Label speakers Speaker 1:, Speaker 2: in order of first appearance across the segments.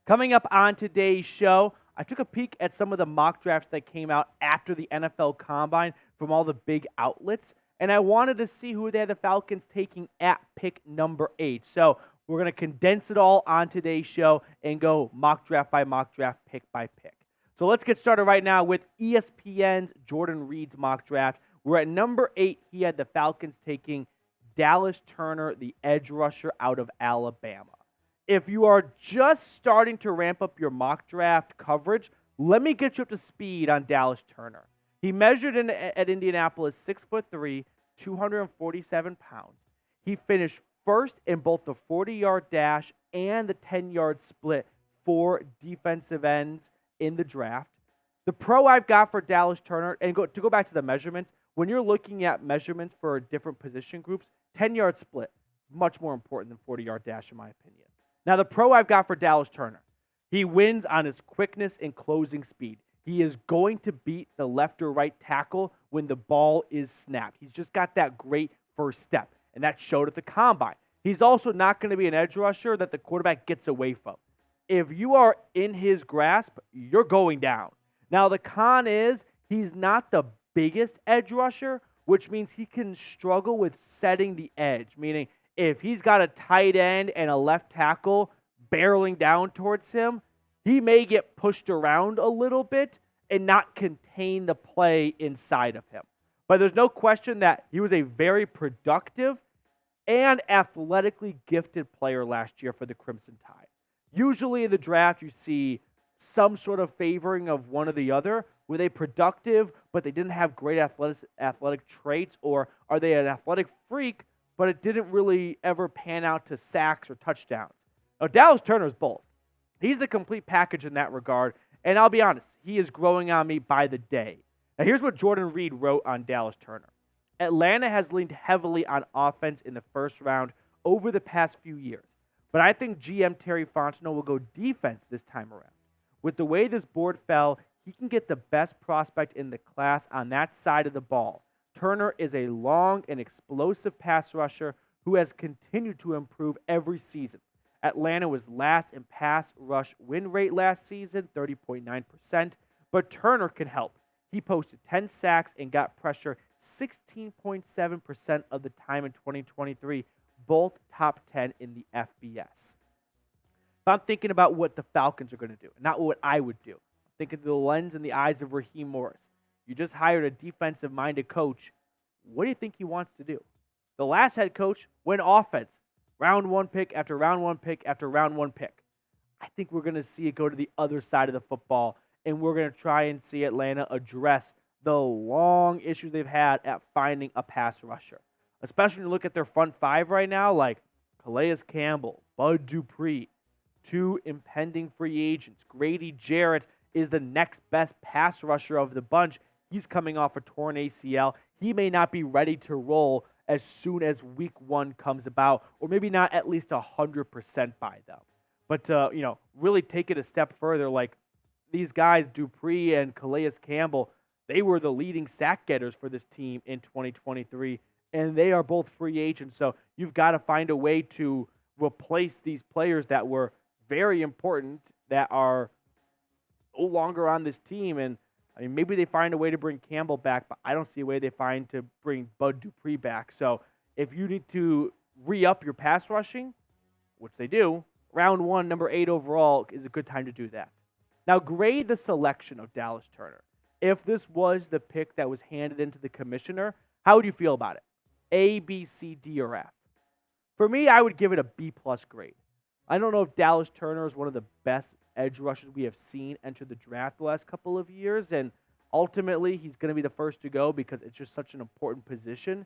Speaker 1: Coming up on today's show, I took a peek at some of the mock drafts that came out after the NFL Combine from all the big outlets, and I wanted to see who they had the Falcons taking at pick number 8. So we're going to condense it all on today's show and go mock draft by mock draft, pick by pick. So let's get started right now with ESPN's Jordan Reed's mock draft. We're at number 8. He had the Falcons taking Dallas Turner, the edge rusher out of Alabama. If you are just starting to ramp up your mock draft coverage, let me get you up to speed on Dallas Turner. He measured in at Indianapolis 6'3", 247 pounds. He finished first in both the 40-yard dash and the 10-yard split for defensive ends in the draft. The pro I've got for Dallas Turner, and to go back to the measurements, when you're looking at measurements for different position groups, 10-yard split is much more important than 40-yard dash in my opinion. Now, the pro I've got for Dallas Turner, he wins on his quickness and closing speed. He is going to beat the left or right tackle when the ball is snapped. He's just got that great first step, and that showed at the Combine. He's also not going to be an edge rusher that the quarterback gets away from. If you are in his grasp, you're going down. Now, the con is he's not the biggest edge rusher, which means he can struggle with setting the edge, meaning if he's got a tight end and a left tackle barreling down towards him, he may get pushed around a little bit and not contain the play inside of him. But there's no question that he was a very productive and athletically gifted player last year for the Crimson Tide. Usually in the draft, you see some sort of favoring of one or the other. Were they productive, but they didn't have great athletic traits? Or are they an athletic freak, but it didn't really ever pan out to sacks or touchdowns? Now, Dallas Turner's both. He's the complete package in that regard, and I'll be honest, he is growing on me by the day. Now, here's what Jordan Reed wrote on Dallas Turner. Atlanta has leaned heavily on offense in the first round over the past few years, but I think GM Terry Fontenot will go defense this time around. With the way this board fell, he can get the best prospect in the class on that side of the ball. Turner is a long and explosive pass rusher who has continued to improve every season. Atlanta was last in pass rush win rate last season, 30.9%, but Turner can help. He posted 10 sacks and got pressure 16.7% of the time in 2023, both top 10 in the FBS. If I'm thinking about what the Falcons are going to do, not what I would do, I'm thinking through the lens and the eyes of Raheem Morris. You just hired a defensive-minded coach. What do you think he wants to do? The last head coach went offense. Round 1 pick after round 1 pick after round 1 pick. I think we're going to see it go to the other side of the football, and we're going to try and see Atlanta address the long issues they've had at finding a pass rusher. Especially when you look at their front five right now, like Calais Campbell, Bud Dupree, 2 impending free agents. Grady Jarrett is the next best pass rusher of the bunch. He's coming off a torn ACL. He may not be ready to roll as soon as week 1 comes about, or maybe not at least 100% by them. But, really take it a step further. Like these guys, Dupree and Calais Campbell, they were the leading sack getters for this team in 2023, and they are both free agents. So you've got to find a way to replace these players that were very important that are no longer on this team. And I mean, maybe they find a way to bring Campbell back, but I don't see a way they find to bring Bud Dupree back. So if you need to re-up your pass rushing, which they do, round 1, number 8 overall is a good time to do that. Now, grade the selection of Dallas Turner. If this was the pick that was handed into the commissioner, how would you feel about it? A, B, C, D, or F? For me, I would give it a B+ grade. I don't know if Dallas Turner is one of the best edge rushers we have seen enter the draft the last couple of years, and ultimately he's going to be the first to go because it's just such an important position.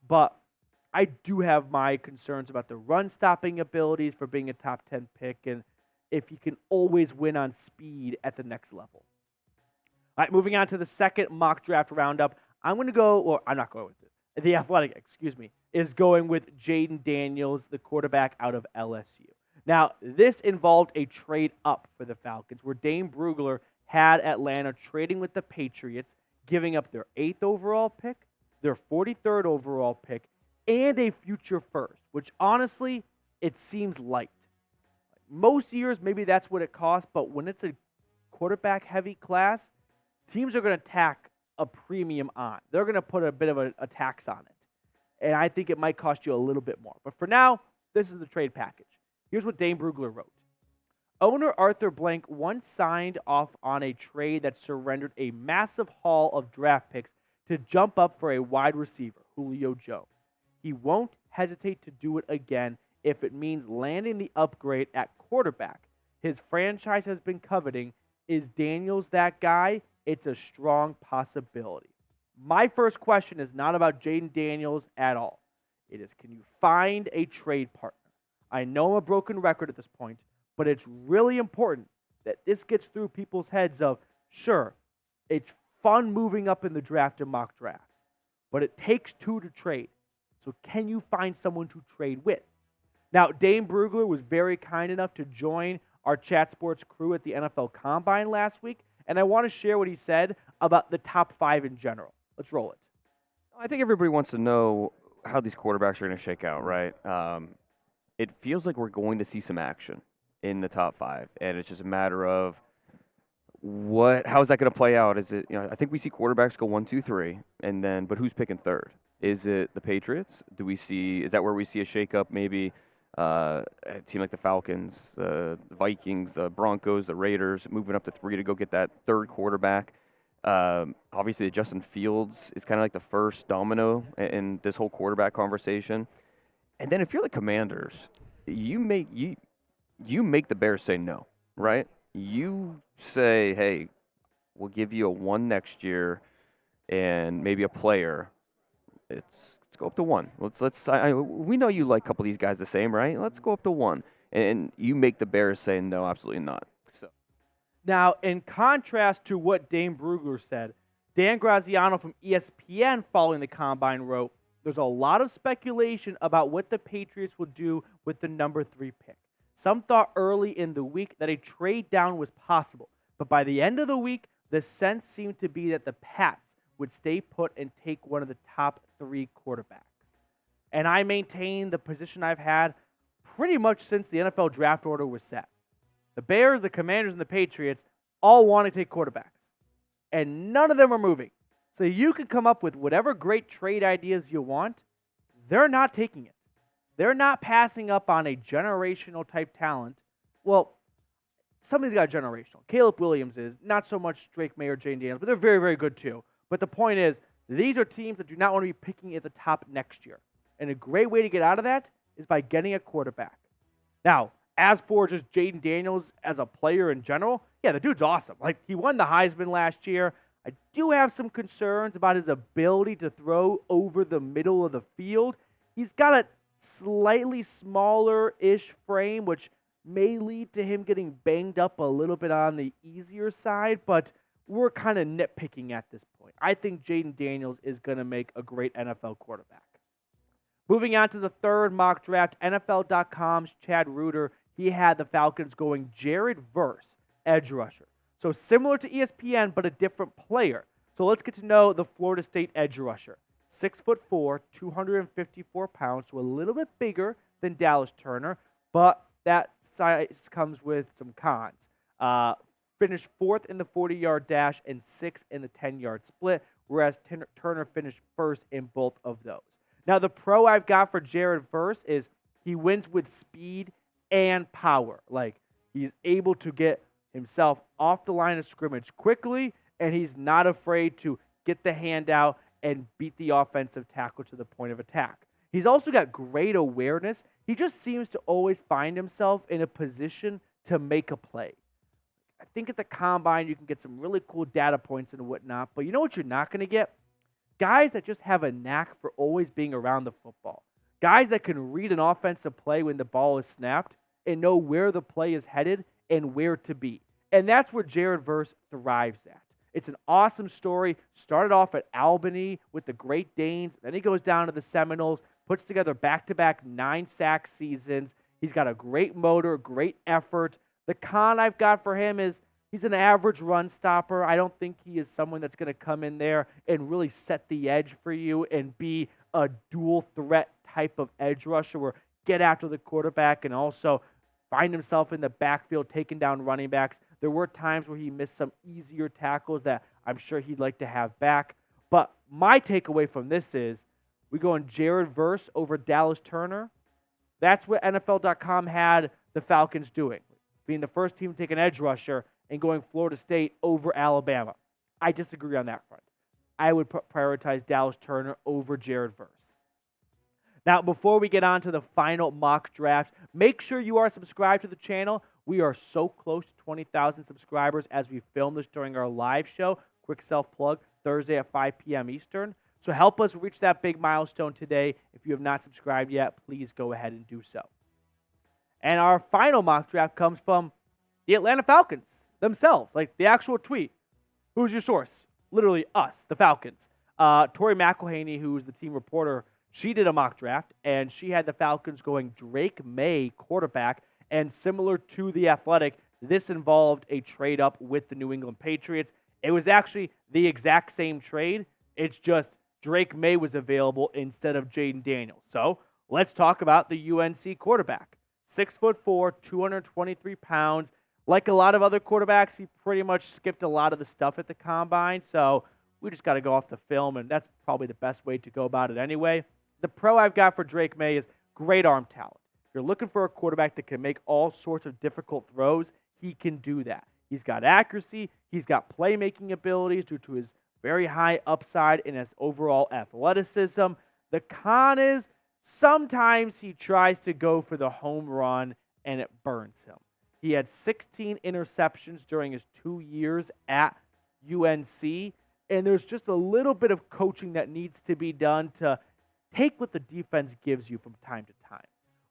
Speaker 1: But I do have my concerns about the run-stopping abilities for being a top 10 pick, and if you can always win on speed at the next level. All right, moving on to the second mock draft roundup. I'm not going with it. The Athletic, is going with Jaden Daniels, the quarterback out of LSU. Now, this involved a trade up for the Falcons, where Dane Brugler had Atlanta trading with the Patriots, giving up their 8th overall pick, their 43rd overall pick, and a future first, which honestly, it seems light. Most years, maybe that's what it costs, but when it's a quarterback heavy class, teams are going to tack a premium on. They're going to put a bit of a tax on it. And I think it might cost you a little bit more. But for now, this is the trade package. Here's what Dane Brugler wrote. Owner Arthur Blank once signed off on a trade that surrendered a massive haul of draft picks to jump up for a wide receiver, Julio Jones. He won't hesitate to do it again if it means landing the upgrade at quarterback his franchise has been coveting. Is Daniels that guy? It's a strong possibility. My first question is not about Jaden Daniels at all. It is, can you find a trade partner? I know I'm a broken record at this point, but it's really important that this gets through people's heads of, sure, it's fun moving up in the draft and mock drafts, but it takes two to trade. So can you find someone to trade with? Now, Dane Brugler was very kind enough to join our Chat Sports crew at the NFL Combine last week, and I want to share what he said about the top 5 in general. Let's roll it.
Speaker 2: I think everybody wants to know how these quarterbacks are going to shake out, right? It feels like we're going to see some action in the top 5, and it's just a matter of how is that going to play out? Is it, I think we see quarterbacks go 1, 2, 3, and then, but who's picking third? Is it the Patriots? Is that where we see a shakeup? Maybe a team like the Falcons, the Vikings, the Broncos, the Raiders, moving up to 3 to go get that third quarterback. Obviously, Justin Fields is kind of like the first domino in this whole quarterback conversation. And then if you're the Commanders, you make the Bears say no, right? You say, hey, we'll give you a 1 next year and maybe a player. Let's go up to 1. We know you like a couple of these guys the same, right? Let's go up to 1. And you make the Bears say no, absolutely not. So
Speaker 1: now, in contrast to what Dane Brugler said, Dan Graziano from ESPN following the Combine wrote, there's a lot of speculation about what the Patriots will do with the number 3 pick. Some thought early in the week that a trade down was possible, but by the end of the week, the sense seemed to be that the Pats would stay put and take one of the top 3 quarterbacks. And I maintain the position I've had pretty much since the NFL draft order was set. The Bears, the Commanders, and the Patriots all want to take quarterbacks, and none of them are moving. So you can come up with whatever great trade ideas you want. They're not taking it. They're not passing up on a generational type talent. Well, somebody's got generational. Caleb Williams is, not so much Drake Maye or Jaden Daniels, but they're very, very good too. But the point is, these are teams that do not want to be picking at the top next year. And a great way to get out of that is by getting a quarterback. Now, as for just Jaden Daniels as a player in general, yeah, the dude's awesome. Like, he won the Heisman last year. I do have some concerns about his ability to throw over the middle of the field. He's got a slightly smaller-ish frame, which may lead to him getting banged up a little bit on the easier side, but we're kind of nitpicking at this point. I think Jaden Daniels is going to make a great NFL quarterback. Moving on to the third mock draft, NFL.com's Chad Reuter, he had the Falcons going Jared Verse, edge rusher. So similar to ESPN, but a different player. So let's get to know the Florida State edge rusher. 6'4", 254 pounds, so a little bit bigger than Dallas Turner, but that size comes with some cons. Finished 4th in the 40-yard dash and 6th in the 10-yard split, whereas Turner finished 1st in both of those. Now, the pro I've got for Jared Verse is he wins with speed and power. Like, he's able to get himself off the line of scrimmage quickly, and he's not afraid to get the hand out and beat the offensive tackle to the point of attack. He's also got great awareness. He just seems to always find himself in a position to make a play. I think at the Combine you can get some really cool data points and whatnot, but you know what you're not going to get? Guys that just have a knack for always being around the football. Guys that can read an offensive play when the ball is snapped and know where the play is headed and where to be. And that's where Jared Verse thrives at. It's an awesome story. Started off at Albany with the Great Danes. Then he goes down to the Seminoles, puts together back-to-back 9-sack seasons. He's got a great motor, great effort. The con I've got for him is he's an average run stopper. I don't think he is someone that's going to come in there and really set the edge for you and be a dual threat type of edge rusher where get after the quarterback and also find himself in the backfield taking down running backs. There were times where he missed some easier tackles that I'm sure he'd like to have back. But my takeaway from this is we go on Jared Verse over Dallas Turner. That's what NFL.com had the Falcons doing, being the first team to take an edge rusher and going Florida State over Alabama. I disagree on that front. I would prioritize Dallas Turner over Jared Verse. Now, before we get on to the final mock draft, make sure you are subscribed to the channel. We are so close to 20,000 subscribers as we film this during our live show, Quick Self Plug, Thursday at 5 p.m. Eastern. So help us reach that big milestone today. If you have not subscribed yet, please go ahead and do so. And our final mock draft comes from the Atlanta Falcons themselves, like the actual tweet. Who's your source? Literally us, the Falcons. Tori McElhaney, who's the team reporter, she did a mock draft, and she had the Falcons going Drake Maye, quarterback, and similar to The Athletic, this involved a trade up with the New England Patriots. It was actually the exact same trade. It's just Drake Maye was available instead of Jaden Daniels. So let's talk about the UNC quarterback. 6'4", 223 pounds. Like a lot of other quarterbacks, he pretty much skipped a lot of the stuff at the combine. So we just got to go off the film, and that's probably the best way to go about it anyway. The pro I've got for Drake Maye is great arm talent. If you're looking for a quarterback that can make all sorts of difficult throws, he can do that. He's got accuracy. He's got playmaking abilities due to his very high upside and his overall athleticism. The con is sometimes he tries to go for the home run, and it burns him. He had 16 interceptions during his 2 years at UNC, and there's just a little bit of coaching that needs to be done to take what the defense gives you from time to time.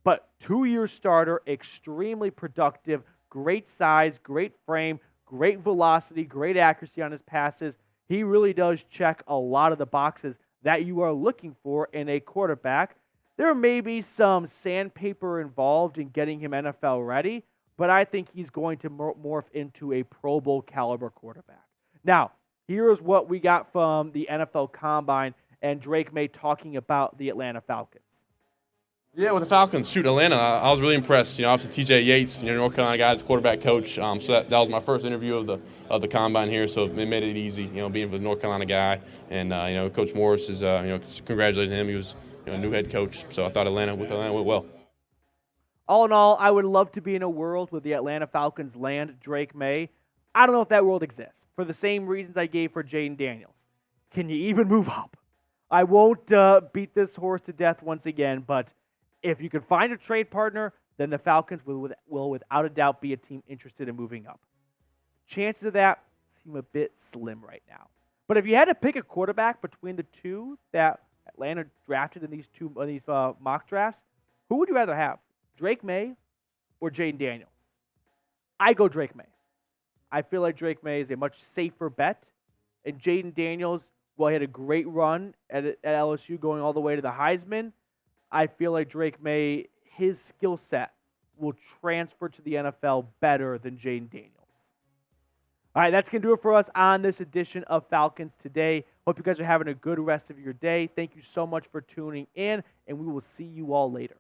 Speaker 1: But 2-year starter, extremely productive, great size, great frame, great velocity, great accuracy on his passes. He really does check a lot of the boxes that you are looking for in a quarterback. There may be some sandpaper involved in getting him NFL ready, but I think he's going to morph into a Pro Bowl caliber quarterback. Now, here's what we got from the NFL Combine and Drake Maye talking about the Atlanta Falcons.
Speaker 3: Yeah, with the Falcons, Atlanta, I was really impressed. Obviously TJ Yates, North Carolina guy's quarterback coach. So that was my first interview of the combine here, so it made it easy, being with a North Carolina guy. And Coach Morris is, congratulating him. He was a new head coach, so I thought Atlanta went well.
Speaker 1: All in all, I would love to be in a world where the Atlanta Falcons land Drake Maye. I don't know if that world exists for the same reasons I gave for Jaden Daniels. Can you even move up? I won't beat this horse to death once again, but if you can find a trade partner, then the Falcons will without a doubt be a team interested in moving up. Chances of that seem a bit slim right now. But if you had to pick a quarterback between the two that Atlanta drafted in these mock drafts, who would you rather have, Drake Maye or Jaden Daniels? I go Drake Maye. I feel like Drake Maye is a much safer bet, and Jaden Daniels, well, he had a great run at LSU going all the way to the Heisman. I feel like Drake Maye, his skill set will transfer to the NFL better than Jaden Daniels. All right, that's going to do it for us on this edition of Falcons Today. Hope you guys are having a good rest of your day. Thank you so much for tuning in, and we will see you all later.